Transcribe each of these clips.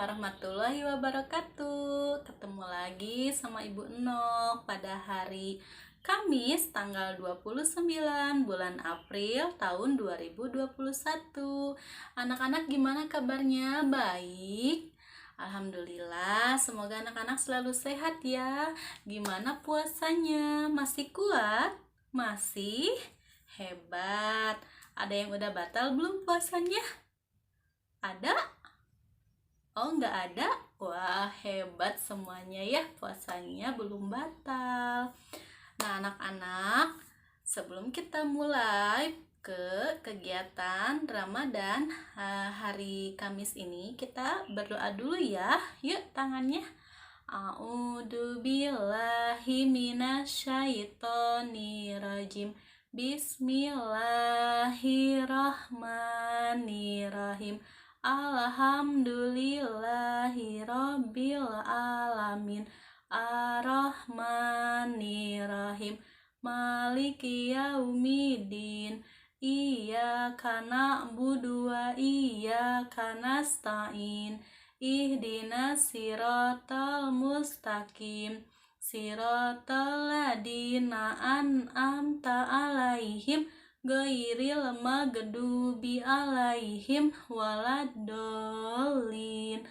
warahmatullahi wabarakatuh. Ketemu lagi sama Ibu Enok pada hari Kamis tanggal 29 bulan April tahun 2021. Anak-anak gimana kabarnya? Baik. Alhamdulillah, semoga anak-anak selalu sehat ya. Gimana puasanya? Masih kuat? Masih? Hebat. Ada yang udah batal belum puasanya? Ada? Oh, nggak ada? Wah, hebat semuanya ya, puasanya belum batal. Nah, anak-anak, sebelum kita mulai ke kegiatan Ramadan hari Kamis ini, kita berdoa dulu ya. Yuk, tangannya. A'udzu billahi minasyaitonirrajim. Bismillahirrahmanirrahim. Alhamdulillahi rabbil alamin. Ar-Rahmanirrahim. Maliki yaumiddin. Iyyaka na'budu wa iyyaka nasta'in. Ihdinas siratal mustaqim. Siratal ladina an'amta alaihim ghairil maghdubi alaihim waladdallin.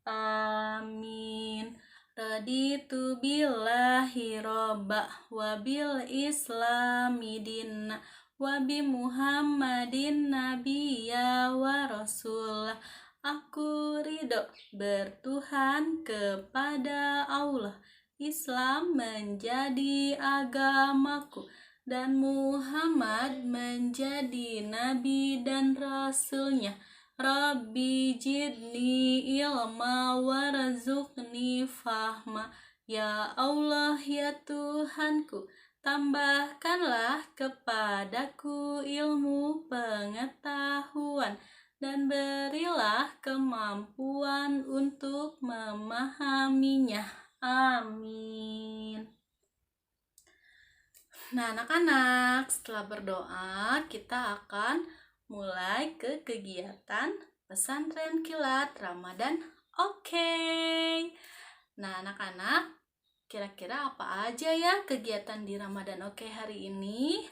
Amin. Raditu billahi robba wa bil islami dinna wa bi muhammadin nabiyya wa rasulah. Aku ridho bertuhan kepada Allah, Islam menjadi agamaku, dan Muhammad menjadi nabi dan rasulnya. Rabbi jidni ilma warzuqni fahma. Ya Allah, ya Tuhanku, tambahkanlah kepadaku ilmu pengetahuan dan berilah kemampuan untuk memahaminya. Amin. Nah, anak-anak, setelah berdoa, kita akan mulai ke kegiatan pesantren kilat Ramadan. Oke. Nah, anak-anak, kira-kira apa aja ya kegiatan di Ramadan Oke hari ini?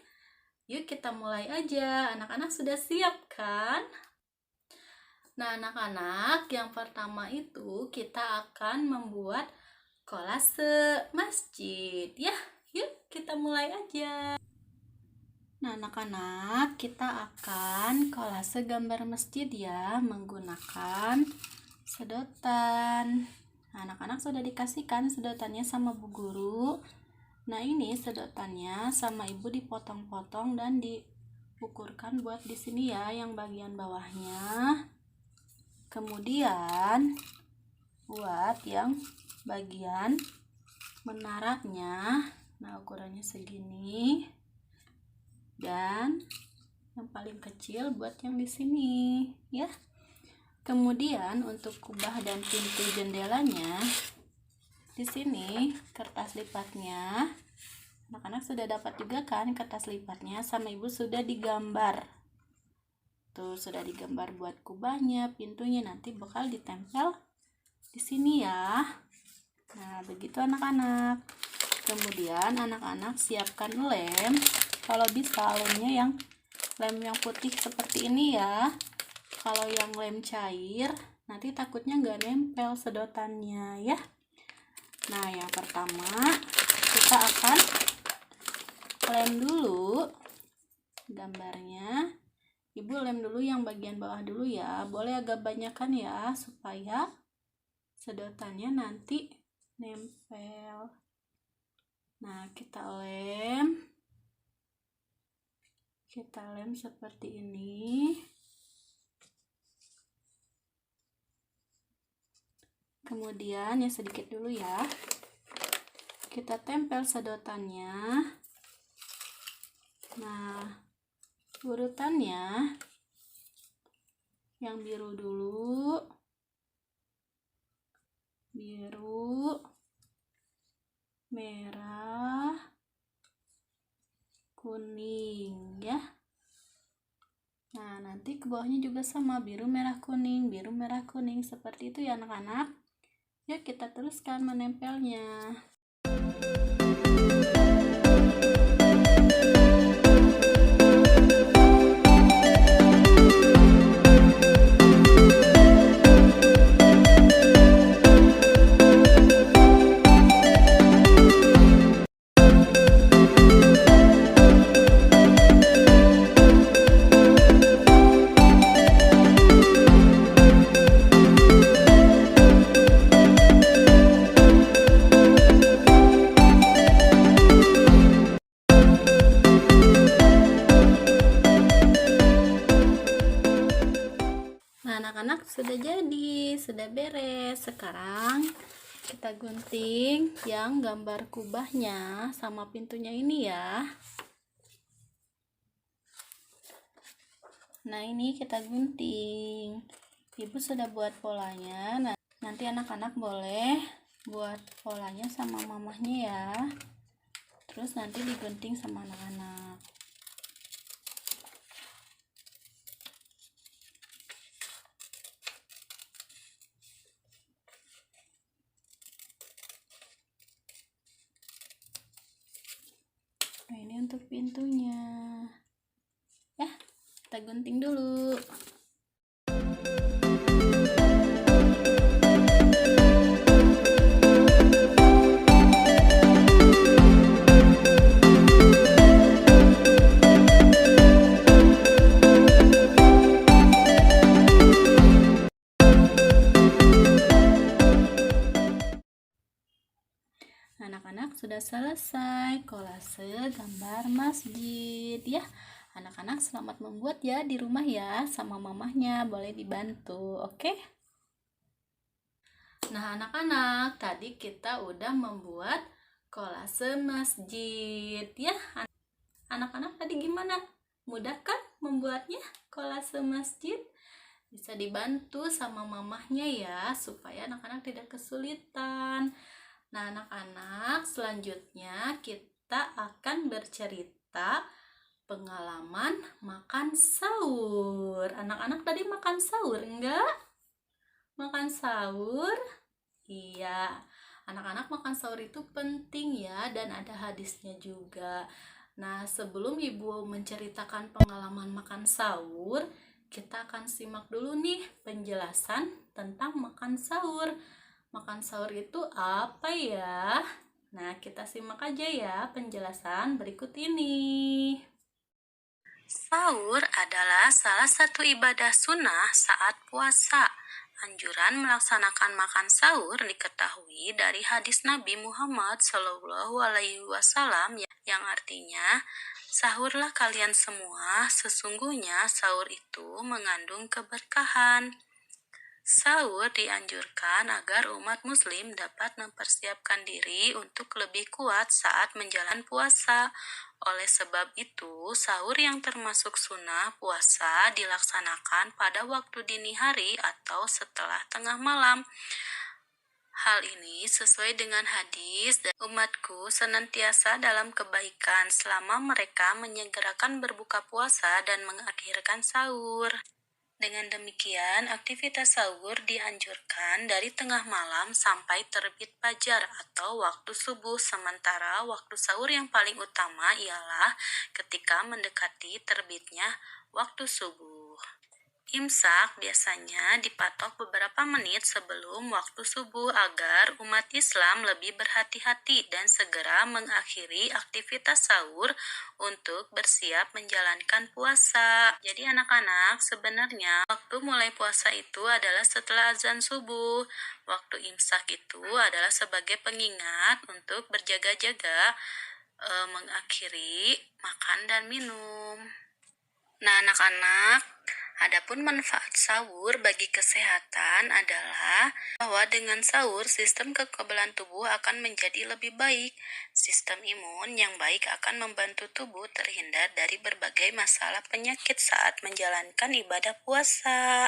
Yuk kita mulai aja. Anak-anak sudah siap kan? Nah, anak-anak, yang pertama itu kita akan membuat kolase masjid. Ya, yuk kita mulai aja. Nah, anak-anak, kita akan kolase gambar masjid ya, menggunakan sedotan. Nah, anak-anak sudah dikasihkan sedotannya sama Bu Guru. Nah, ini sedotannya sama Ibu dipotong-potong dan diukurkan buat di sini ya, yang bagian bawahnya. Kemudian buat yang bagian menaranya, nah ukurannya segini, dan yang paling kecil buat yang di sini ya. Kemudian untuk kubah dan pintu jendelanya, di sini kertas lipatnya, anak-anak sudah dapat juga kan kertas lipatnya, sama Ibu sudah digambar. Tuh, sudah digambar buat kubahnya, pintunya, nanti bakal ditempel di sini ya. Nah, begitu anak-anak. Kemudian anak-anak siapkan lem. Kalau bisa lemnya lem yang putih seperti ini ya. Kalau yang lem cair, nanti takutnya nggak nempel sedotannya ya. Nah, yang pertama kita akan lem dulu gambarnya. Ibu lem dulu yang bagian bawah dulu ya, boleh agak banyakan ya, supaya sedotannya nanti nempel. Nah, kita lem seperti ini. Kemudian ya sedikit dulu ya, kita tempel sedotannya. Nah, urutannya yang biru dulu, biru, merah, kuning ya. Nah, nanti ke bawahnya juga sama, biru merah kuning, seperti itu ya anak-anak. Yuk kita teruskan menempelnya. Nah, anak-anak sudah jadi, sudah beres. Sekarang kita gunting yang gambar kubahnya sama pintunya ini ya. Nah, ini kita gunting. Ibu sudah buat polanya. Nah, nanti anak-anak boleh buat polanya sama mamahnya ya. Terus nanti digunting sama anak-anak. Nah, ini untuk pintunya. Ya, kita gunting dulu. Anak-anak sudah selesai kolase gambar masjid ya. Anak-anak selamat membuat ya di rumah ya, sama mamahnya boleh dibantu, oke? Nah, anak-anak, tadi kita udah membuat kolase masjid ya. Anak-anak tadi gimana? Mudah kan membuatnya kolase masjid? Bisa dibantu sama mamahnya ya, supaya anak-anak tidak kesulitan. Nah, anak-anak, selanjutnya kita akan bercerita pengalaman makan sahur. Anak-anak tadi makan sahur enggak? Makan sahur? Iya. Anak-anak makan sahur itu penting ya, dan ada hadisnya juga. Nah, sebelum Ibu menceritakan pengalaman makan sahur, kita akan simak dulu nih penjelasan tentang makan sahur. Makan sahur itu apa ya? Nah, kita simak aja ya penjelasan berikut ini. Sahur adalah salah satu ibadah sunnah saat puasa. Anjuran melaksanakan makan sahur diketahui dari hadis Nabi Muhammad SAW yang artinya, sahurlah kalian semua, sesungguhnya sahur itu mengandung keberkahan. Sahur dianjurkan agar umat muslim dapat mempersiapkan diri untuk lebih kuat saat menjalani puasa. Oleh sebab itu, sahur yang termasuk sunnah puasa dilaksanakan pada waktu dini hari atau setelah tengah malam. Hal ini sesuai dengan hadis, dan umatku senantiasa dalam kebaikan selama mereka menyegerakan berbuka puasa dan mengakhirkan sahur. Dengan demikian, aktivitas sahur dianjurkan dari tengah malam sampai terbit fajar atau waktu subuh, sementara waktu sahur yang paling utama ialah ketika mendekati terbitnya waktu subuh. Imsak biasanya dipatok beberapa menit sebelum waktu subuh agar umat Islam lebih berhati-hati dan segera mengakhiri aktivitas sahur untuk bersiap menjalankan puasa. Jadi anak-anak, sebenarnya waktu mulai puasa itu adalah setelah azan subuh. Waktu imsak itu adalah sebagai pengingat untuk berjaga-jaga mengakhiri makan dan minum. Nah, anak-anak, adapun manfaat sahur bagi kesehatan adalah bahwa dengan sahur sistem kekebalan tubuh akan menjadi lebih baik. Sistem imun yang baik akan membantu tubuh terhindar dari berbagai masalah penyakit saat menjalankan ibadah puasa.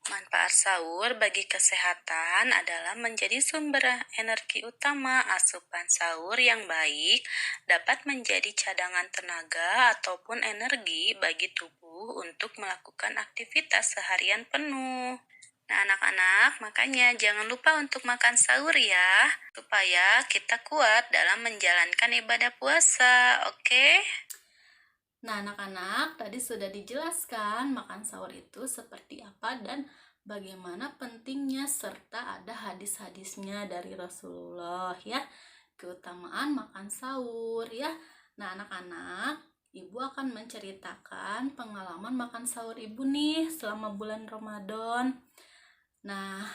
Manfaat sahur bagi kesehatan adalah menjadi sumber energi utama. Asupan sahur yang baik dapat menjadi cadangan tenaga ataupun energi bagi tubuh untuk melakukan aktivitas seharian penuh. Nah, anak-anak, makanya jangan lupa untuk makan sahur ya, supaya kita kuat dalam menjalankan ibadah puasa, oke? Nah, anak-anak, tadi sudah dijelaskan makan sahur itu seperti apa dan bagaimana pentingnya serta ada hadis-hadisnya dari Rasulullah ya. Keutamaan makan sahur ya. Nah, anak-anak, Ibu akan menceritakan pengalaman makan sahur Ibu nih selama bulan Ramadan. Nah,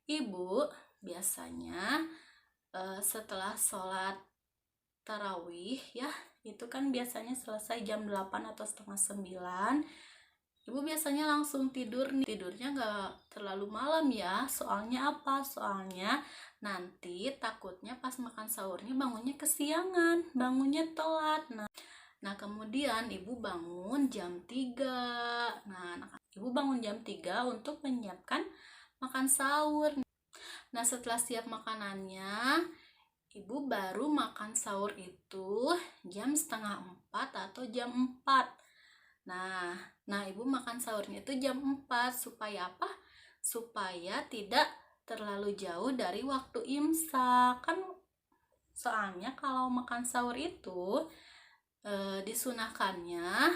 Ibu biasanya setelah sholat tarawih ya, itu kan biasanya selesai jam 8 atau setengah 9. Ibu biasanya langsung tidur nih. Tidurnya nggak terlalu malam ya. Soalnya apa? Soalnya nanti takutnya pas makan sahurnya bangunnya kesiangan, bangunnya telat. Nah, kemudian ibu bangun jam 3. Nah, ibu bangun jam 3 untuk menyiapkan makan sahur. Nah, setelah siap makanannya, ibu baru makan sahur itu jam setengah 4 atau jam 4. Nah, ibu makan sahurnya itu jam 4 supaya apa? Supaya tidak terlalu jauh dari waktu imsak. Kan soalnya kalau makan sahur itu disunahkannya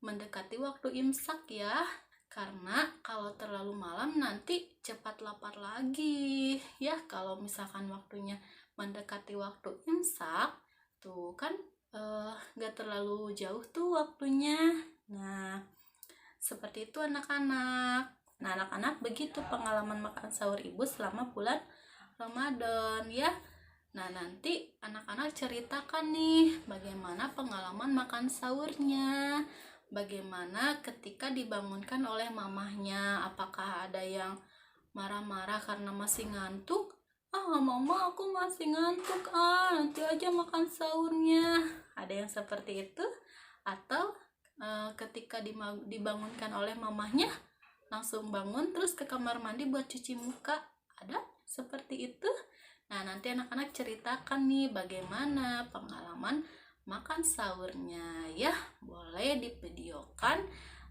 mendekati waktu imsak ya. Karena kalau terlalu malam nanti cepat lapar lagi ya. Kalau misalkan waktunya mendekati waktu imsak tuh kan gak terlalu jauh tuh waktunya. Nah, seperti itu anak-anak. Nah, anak-anak begitu pengalaman makan sahur ibu selama bulan Ramadan ya. Nah, nanti anak-anak ceritakan nih bagaimana pengalaman makan sahurnya. Bagaimana ketika dibangunkan oleh mamahnya, apakah ada yang marah-marah karena masih ngantuk? Mama aku masih ngantuk, nanti aja makan sahurnya. Ada yang seperti itu? Atau ketika dibangunkan oleh mamahnya, langsung bangun terus ke kamar mandi buat cuci muka? Ada seperti itu? Nah, nanti anak-anak ceritakan nih bagaimana pengalaman makan sahurnya ya. Boleh divideokan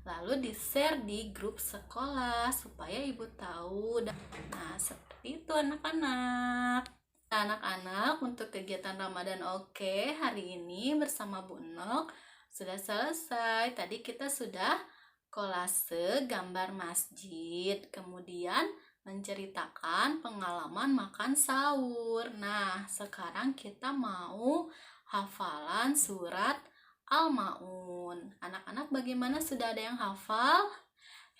lalu di-share di grup sekolah supaya ibu tahu. Nah, seperti itu anak-anak. Nah, anak-anak, untuk kegiatan Ramadan oke hari ini bersama Bu Nok sudah selesai. Tadi kita sudah kolase gambar masjid, kemudian menceritakan pengalaman makan sahur. Nah, sekarang kita mau hafalan surat Al-Maun. Anak-anak bagaimana, sudah ada yang hafal?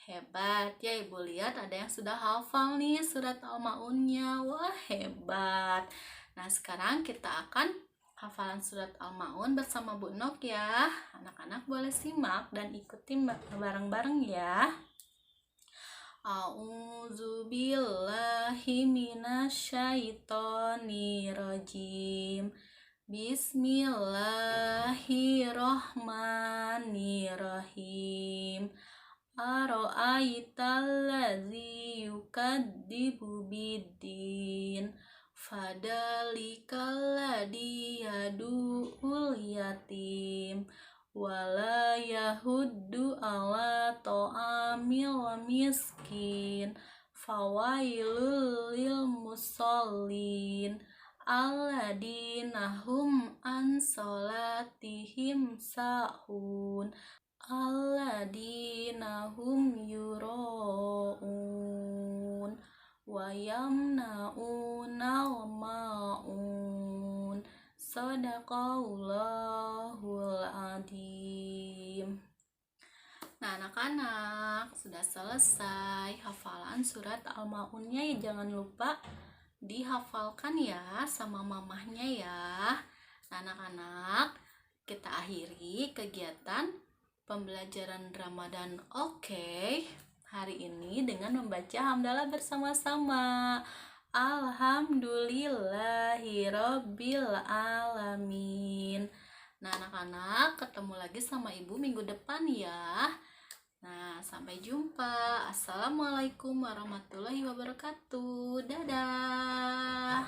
Hebat ya, ibu lihat ada yang sudah hafal nih surat Al-Maunnya. Wah, hebat. Nah, sekarang kita akan hafalan surat Al-Maun bersama Bu Nok ya. Anak-anak boleh simak dan ikuti bareng-bareng ya. A'udzu billahi minasyaitonir rajim. Bismillahirrahmanirrahim. Aro'aital-ladzi yukadzibu biddin. Fadalikal ladzi yadu'ul yatim. Wala yahuddu ala ta'amil miskin. Fawailul lil musallin. Alladina hum an salatihim sahun. Alladina hum yura'un wa yamna'unal ma'un. Sadaqallahul adzim. Nah, anak-anak, sudah selesai hafalan surat Al-Maunnya ya, jangan lupa dihafalkan ya sama mamahnya ya. Nah, anak-anak, kita akhiri kegiatan pembelajaran Ramadan hari ini dengan membaca hamdalah bersama-sama. Alhamdulillahirabbil alamin. Nah, anak-anak, ketemu lagi sama ibu minggu depan ya. Nah, sampai jumpa. Assalamualaikum warahmatullahi wabarakatuh. Dadah.